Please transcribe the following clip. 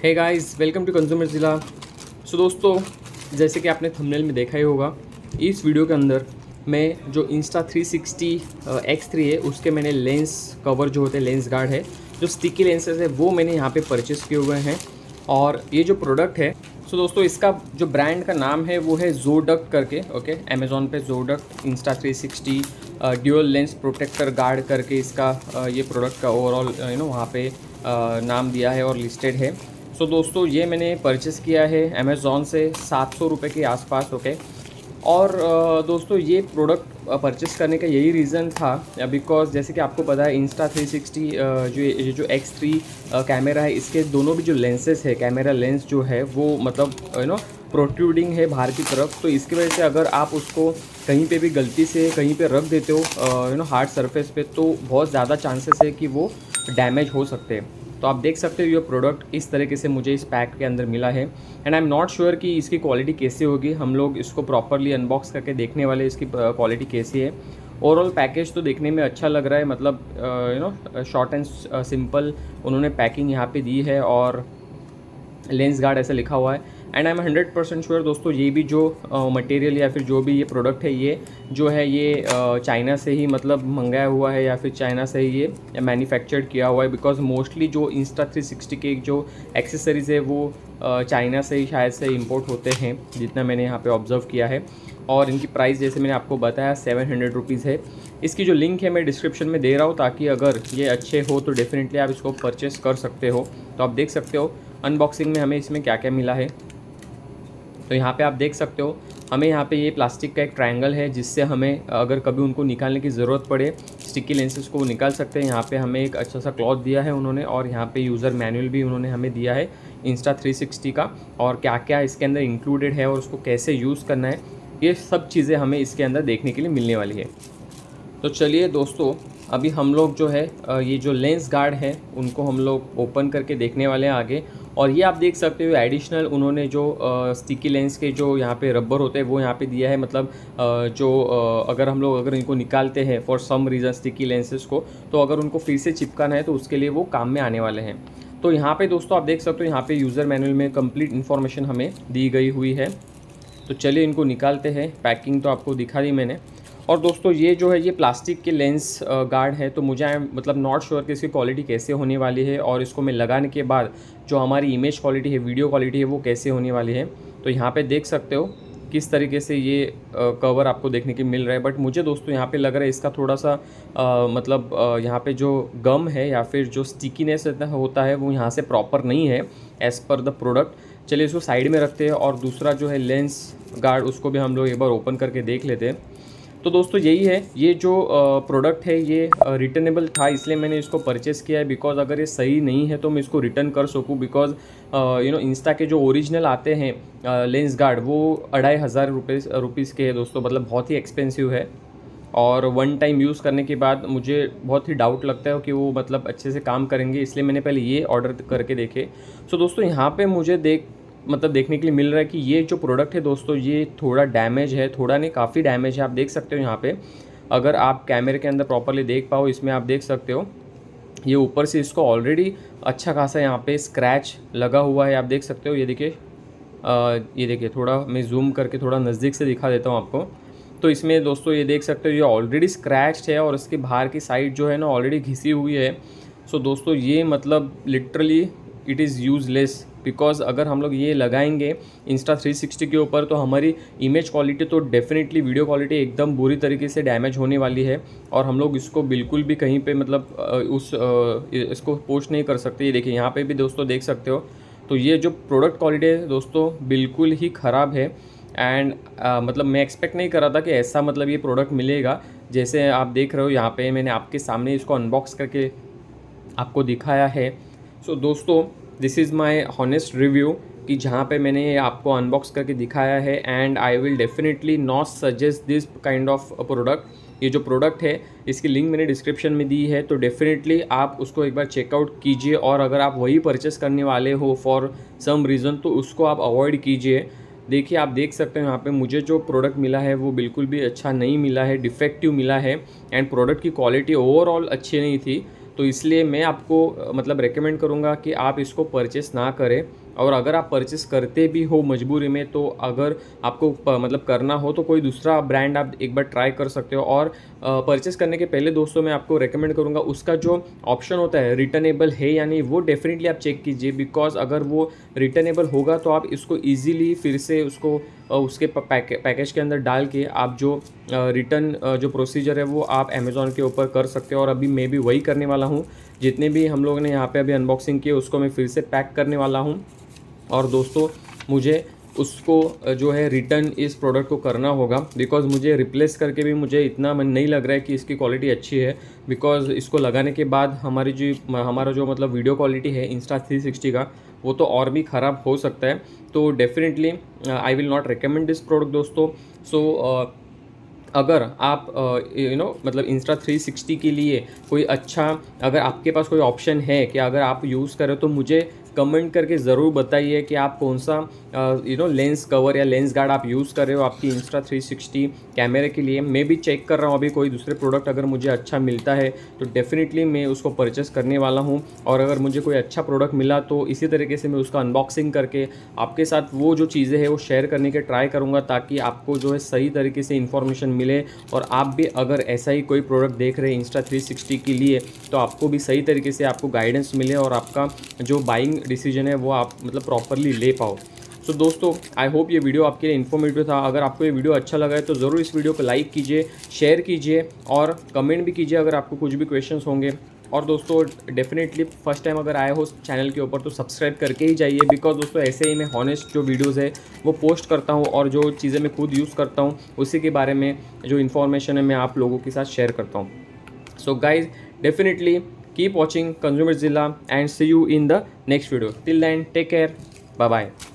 Hey guys, welcome to consumer ज़िला। सो दोस्तों, जैसे कि आपने थंबनेल में देखा ही होगा, इस वीडियो के अंदर मैं जो Insta360 X3 है उसके मैंने लेंस कवर जो होते हैं, लेंस गार्ड है, जो स्टिकी लेंसेज है वो मैंने यहाँ पे परचेज़ किए हुए हैं। और ये जो प्रोडक्ट है, सो दोस्तों इसका जो ब्रांड का नाम है वो है जोडक्ट करके। ओके, अमेज़ॉन पे जोडक्ट Insta360 dual lens protector guard करके इसका ये प्रोडक्ट का ओवरऑल वहाँ पे नाम दिया है और लिस्टेड है। सो दोस्तों ये मैंने परचेज़ किया है अमेज़ॉन से 700 रुपये के आसपास। ओके, और दोस्तों ये प्रोडक्ट परचेज़ करने का यही रीज़न था बिकॉज़ जैसे कि आपको पता है Insta360 जो X3 कैमरा है, इसके दोनों भी जो लेंसेज है, कैमरा लेंस जो है वो मतलब प्रोट्रूडिंग है बाहर की तरफ। तो इसकी वजह से अगर आप उसको कहीं पे भी गलती से कहीं पे रख देते हो हार्ड सरफेस पे, तो बहुत ज़्यादा चांसेस है कि वो डैमेज हो सकते हैं। तो आप देख सकते हो ये प्रोडक्ट इस तरीके से मुझे इस पैक के अंदर मिला है and I am not sure कि इसकी क्वालिटी कैसी होगी। हम लोग इसको प्रॉपरली अनबॉक्स करके देखने वाले इसकी क्वालिटी कैसी है। ओवरऑल पैकेज तो देखने में अच्छा लग रहा है, मतलब शॉर्ट एंड सिंपल उन्होंने पैकिंग यहाँ पे दी है और लेंस गार्ड ऐसा लिखा हुआ है। एंड आई एम 100% श्योर दोस्तों, ये भी जो मटेरियल या फिर जो भी ये प्रोडक्ट है, ये जो है ये चाइना से ही मतलब मंगाया हुआ है या फिर चाइना से ही ये मैन्युफैक्चर्ड किया हुआ है। बिकॉज मोस्टली जो Insta360 के जो एक्सेसरीज़ है वो चाइना से ही शायद से इंपोर्ट होते हैं, जितना मैंने यहाँ पे ऑब्ज़र्व किया है। और इनकी प्राइस जैसे मैंने आपको बताया 700 रुपीज़ है। इसकी जो लिंक है मैं डिस्क्रिप्शन में दे रहा हूँ, ताकि अगर ये अच्छे हो तो डेफिनेटली आप इसको परचेस कर सकते हो। तो आप देख सकते हो अनबॉक्सिंग में हमें इसमें क्या क्या मिला है। तो यहाँ पे आप देख सकते हो हमें यहाँ पे ये प्लास्टिक का एक ट्रायंगल है, जिससे हमें अगर कभी उनको निकालने की ज़रूरत पड़े, स्टिकी लेंसेज को निकाल सकते हैं। यहाँ पे हमें एक अच्छा सा क्लॉथ दिया है उन्होंने, और यहाँ पे यूज़र मैनुअल भी उन्होंने हमें दिया है Insta360 का, और क्या क्या इसके अंदर इंक्लूडेड है और उसको कैसे यूज़ करना है, ये सब चीज़ें हमें इसके अंदर देखने के लिए मिलने वाली है। तो चलिए दोस्तों, अभी हम लोग जो है ये जो लेंस गार्ड है उनको हम लोग ओपन करके देखने वाले हैं आगे। और ये आप देख सकते हो एडिशनल उन्होंने जो स्टिकी लेंस के जो यहाँ पे रबर होते हैं वो यहाँ पे दिया है। मतलब अगर हम लोग अगर इनको निकालते हैं for some reason sticky lenses को, तो अगर उनको फिर से चिपकाना है तो उसके लिए वो काम में आने वाले हैं। तो यहाँ पे दोस्तों आप देख सकते हो यहाँ पे यूज़र मैनुअल में कंप्लीट इन्फॉर्मेशन हमें दी गई हुई है। तो चलिए इनको निकालते हैं। पैकिंग तो आपको दिखा दी मैंने। और दोस्तों ये जो है ये प्लास्टिक के लेंस गार्ड है, तो मुझे मतलब नॉट श्योर कि इसकी क्वालिटी कैसे होने वाली है, और इसको मैं लगाने के बाद जो हमारी इमेज क्वालिटी है, वीडियो क्वालिटी है, वो कैसे होने वाली है। तो यहाँ पे देख सकते हो किस तरीके से ये कवर आपको देखने के मिल रहा है। बट मुझे दोस्तों यहाँ पे लग रहा है इसका थोड़ा सा यहाँ पे जो गम है या फिर जो स्टिकीनेस होता है वो यहाँ से प्रॉपर नहीं है एज़ पर द प्रोडक्ट। चलिए इसको साइड में रखते हैं, और दूसरा जो है लेंस गार्ड उसको भी हम लोग एक बार ओपन करके देख लेते हैं। तो दोस्तों यही है, ये जो प्रोडक्ट है ये रिटर्नेबल था, इसलिए मैंने इसको परचेज़ किया है। बिकॉज अगर ये सही नहीं है तो मैं इसको रिटर्न कर सकूँ। बिकॉज इंस्टा के जो ओरिजिनल आते हैं लेंस गार्ड वो 2500 रुपीज़ के है दोस्तों, मतलब बहुत ही एक्सपेंसिव है। और वन टाइम यूज़ करने के बाद मुझे बहुत ही डाउट लगता है कि वो मतलब अच्छे से काम करेंगे, इसलिए मैंने पहले ये ऑर्डर करके देखे। सो दोस्तों यहाँ पे मुझे देखने के लिए मिल रहा है कि ये जो प्रोडक्ट है दोस्तों ये थोड़ा डैमेज है, थोड़ा नहीं काफ़ी डैमेज है। आप देख सकते हो यहाँ पे, अगर आप कैमरे के अंदर प्रॉपरली देख पाओ, इसमें आप देख सकते हो ये ऊपर से इसको ऑलरेडी अच्छा खासा यहाँ पे स्क्रैच लगा हुआ है। आप देख सकते हो, ये देखिए थोड़ा मैं जूम करके थोड़ा नज़दीक से दिखा देता हूँ आपको। तो इसमें दोस्तों ये देख सकते हो ये ऑलरेडी स्क्रैच्ड है, और इसके बाहर की साइड जो है ना ऑलरेडी घिसी हुई है। सो दोस्तों ये मतलब literally it is useless. Because अगर हम लोग ये लगाएंगे Insta360 के ऊपर तो हमारी इमेज क्वालिटी तो डेफिनेटली, वीडियो क्वालिटी एकदम बुरी तरीके से डैमेज होने वाली है, और हम लोग इसको बिल्कुल भी कहीं पे मतलब इसको पोस्ट नहीं कर सकते। ये देखिए यहाँ पे भी दोस्तों देख सकते हो। तो ये जो प्रोडक्ट क्वालिटी है दोस्तों बिल्कुल ही ख़राब है। एंड मतलब मैं एक्सपेक्ट नहीं कर रहा था कि ऐसा मतलब ये प्रोडक्ट मिलेगा। जैसे आप देख रहे हो यहाँ पे मैंने आपके सामने इसको अनबॉक्स करके आपको दिखाया है। सो दोस्तों this is my honest review कि जहाँ पे मैंने ये आपको अनबॉक्स करके दिखाया है। And I will definitely not suggest this kind of product. ये जो प्रोडक्ट है इसकी लिंक मैंने डिस्क्रिप्शन में दी है, तो डेफिनेटली आप उसको एक बार चेकआउट कीजिए। और अगर आप वही परचेस करने वाले हो फॉर सम रीज़न तो उसको आप अवॉइड कीजिए। देखिए आप देख सकते हो यहाँ पे मुझे जो प्रोडक्ट मिला है वो बिल्कुल भी अच्छा नहीं मिला है, डिफेक्टिव मिला है। एंड प्रोडक्ट की क्वालिटी ओवरऑल अच्छी नहीं थी। तो इसलिए मैं आपको मतलब रेकमेंड करूँगा कि आप इसको परचेस ना करें। और अगर आप परचेस करते भी हो मजबूरी में, तो अगर आपको मतलब करना हो तो कोई दूसरा ब्रांड आप एक बार ट्राई कर सकते हो। और परचेस करने के पहले दोस्तों मैं आपको रेकमेंड करूँगा उसका जो ऑप्शन होता है रिटर्नेबल है या नहीं, वो डेफिनेटली आप चेक कीजिए। बिकॉज अगर वो रिटर्नेबल होगा तो आप इसको ईजिली फिर से उसको उसके पैकेज के अंदर डाल के आप जो रिटर्न जो प्रोसीजर है वो आप अमेज़ॉन के ऊपर कर सकते हो। और अभी मैं भी वही करने वाला हूँ। जितने भी हम लोगों ने यहाँ पे अभी अनबॉक्सिंग किए उसको मैं फिर से पैक करने वाला हूँ। और दोस्तों मुझे उसको जो है रिटर्न इस प्रोडक्ट को करना होगा, बिकॉज़ मुझे रिप्लेस करके भी मुझे इतना मन नहीं लग रहा है कि इसकी क्वालिटी अच्छी है। बिकॉज़ इसको लगाने के बाद हमारा जो मतलब वीडियो क्वालिटी है Insta360 का, वो तो और भी ख़राब हो सकता है। तो definitely I will not recommend this product दोस्तों। सो अगर आप मतलब Insta360 के लिए कोई अच्छा, अगर आपके पास कोई ऑप्शन है कि अगर आप यूज़ करें, तो मुझे कमेंट करके ज़रूर बताइए कि आप कौन सा लेंस कवर या लेंस गार्ड आप यूज़ कर रहे हो आपकी Insta360 कैमरे के लिए। मैं भी चेक कर रहा हूँ अभी कोई दूसरे प्रोडक्ट अगर मुझे अच्छा मिलता है तो डेफिनेटली मैं उसको परचेस करने वाला हूँ। और अगर मुझे कोई अच्छा प्रोडक्ट मिला तो इसी तरीके से मैं उसका अनबॉक्सिंग करके आपके साथ वो जो चीज़ें हैं वो शेयर करने के ट्राई करूँगा, ताकि आपको जो है सही तरीके से इन्फॉर्मेशन मिले। और आप भी अगर ऐसा ही कोई प्रोडक्ट देख रहे हैं Insta360 के लिए, तो आपको भी सही तरीके से आपको गाइडेंस मिले और आपका जो बाइंग डिसीजन है वो आप मतलब प्रॉपरली ले पाओ। सो दोस्तों आई होप ये वीडियो आपके लिए इन्फॉर्मेटिव था। अगर आपको ये वीडियो अच्छा लगा है तो ज़रूर इस वीडियो को लाइक कीजिए, शेयर कीजिए और कमेंट भी कीजिए अगर आपको कुछ भी क्वेश्चंस होंगे। और दोस्तों डेफिनेटली फर्स्ट टाइम अगर आए हो चैनल के ऊपर तो सब्सक्राइब करके ही जाइए। बिकॉज दोस्तों ऐसे ही मैं हॉनेस्ट जो वीडियोज़ है वो पोस्ट करता हूँ, और जो चीज़ें मैं खुद यूज़ करता हूँ उसी के बारे में जो इन्फॉर्मेशन है मैं आप लोगों के साथ शेयर करता हूँ। So guys definitely keep watching Consumer Zilla and see you in the next video. Till then, take care. Bye bye.